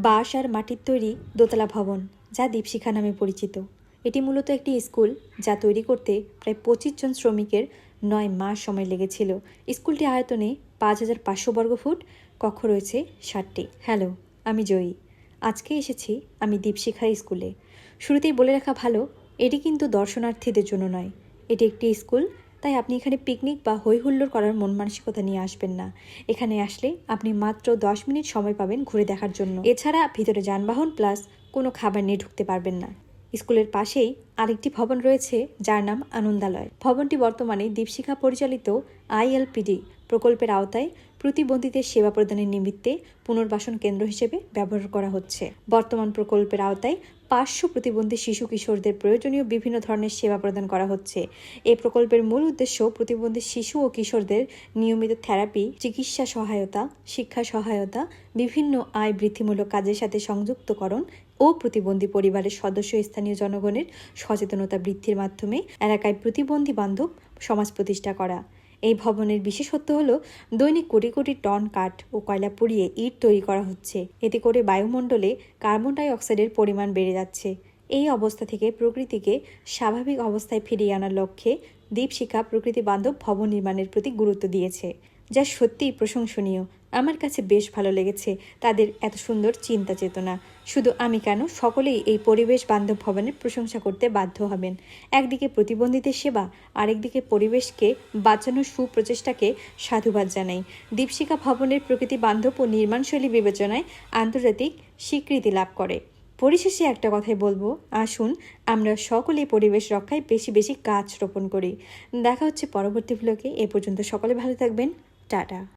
বাঁশ আর মাটির তৈরি দোতলা ভবন, যা দীপশিখা নামে পরিচিত। এটি মূলত একটি স্কুল, যা তৈরি করতে প্রায় 25 জন শ্রমিকের 9 মাস সময় লেগেছিল। স্কুলটি আয়তনে 5500 বর্গফুট, কক্ষ রয়েছে 60টি। হ্যালো, আমি জয়ী। আজকে এসেছি আমি দীপশিখা স্কুলে। শুরুতেই বলে রাখা ভালো, এটি কিন্তু দর্শনার্থীদের জন্য নয়। এটি একটি স্কুল, তাই আপনি এখানে পিকনিক বা হইহুল্লোড় করার মন মানসিকতা নিয়ে আসবেন না। এখানে আসলে আপনি মাত্র 10 মিনিট সময় পাবেন ঘুরে দেখার জন্য। এছাড়া ভিতরে যানবাহন প্লাস কোনো খাবার নিয়ে ঢুকতে পারবেন না। স্কুলের পাশেই আরেকটি ভবন রয়েছে, যার নাম আনন্দালয়। ভবনটি বর্তমানে দীপশিখা পরিচালিত ILPD প্রকল্পের আওতায় প্রতিবন্ধীদের সেবা প্রদানের নিমিত্তে পুনর্বাসন কেন্দ্র হিসেবে ব্যবহার করা হচ্ছে। বর্তমান প্রকল্পের আওতায় 500 প্রতিবন্ধী শিশু কিশোরদের প্রয়োজনীয় বিভিন্ন ধরনের সেবা প্রদান করা হচ্ছে। এই প্রকল্পের মূল উদ্দেশ্য প্রতিবন্ধী শিশু ও কিশোরদের নিয়মিত থেরাপি, চিকিৎসা সহায়তা, শিক্ষা সহায়তা, বিভিন্ন আয় বৃদ্ধিমূলক কাজের সাথে সংযুক্তকরণ ও প্রতিবন্ধী পরিবারের সদস্য স্থানীয় জনগণের সচেতনতা বৃদ্ধির মাধ্যমে এলাকায় প্রতিবন্ধী বান্ধব সমাজ প্রতিষ্ঠা করা। এই ভবনের বিশেষত্ব হলো দৈনিক কোটি কোটি টন কাঠ ও কয়লা পুড়িয়ে ইট তৈরি করা হচ্ছে। এতে করে বায়ুমণ্ডলে কার্বন ডাই অক্সাইডের পরিমাণ বেড়ে যাচ্ছে। এই অবস্থা থেকে প্রকৃতিকে স্বাভাবিক অবস্থায় ফিরিয়ে আনার লক্ষ্যে দীপশিখা প্রকৃতি বান্ধব ভবন নির্মাণের প্রতি গুরুত্ব দিয়েছে, যা সত্যিই প্রশংসনীয়। আমার কাছে বেশ ভালো লেগেছে তাদের এত সুন্দর চিন্তা চেতনা। শুধু আমি কেন, সকলেই এই পরিবেশ বান্ধব ভবনের প্রশংসা করতে বাধ্য হবেন। একদিকে প্রতিবন্ধীদের সেবা, আরেকদিকে পরিবেশকে বাঁচানোর সুপ্রচেষ্টাকে সাধুবাদ জানাই। দীপশিখা ভবনের প্রকৃতি বান্ধব ও নির্মাণশৈলী বিবেচনায় আন্তর্জাতিক স্বীকৃতি লাভ করে। পরিশেষে একটা কথাই বলবো, আসুন আমরা সকলেই পরিবেশ রক্ষায় বেশি বেশি গাছ রোপণ করি। দেখা হচ্ছে পরবর্তী ব্লগে। এ পর্যন্ত সকলে ভালো থাকবেন। টাটা।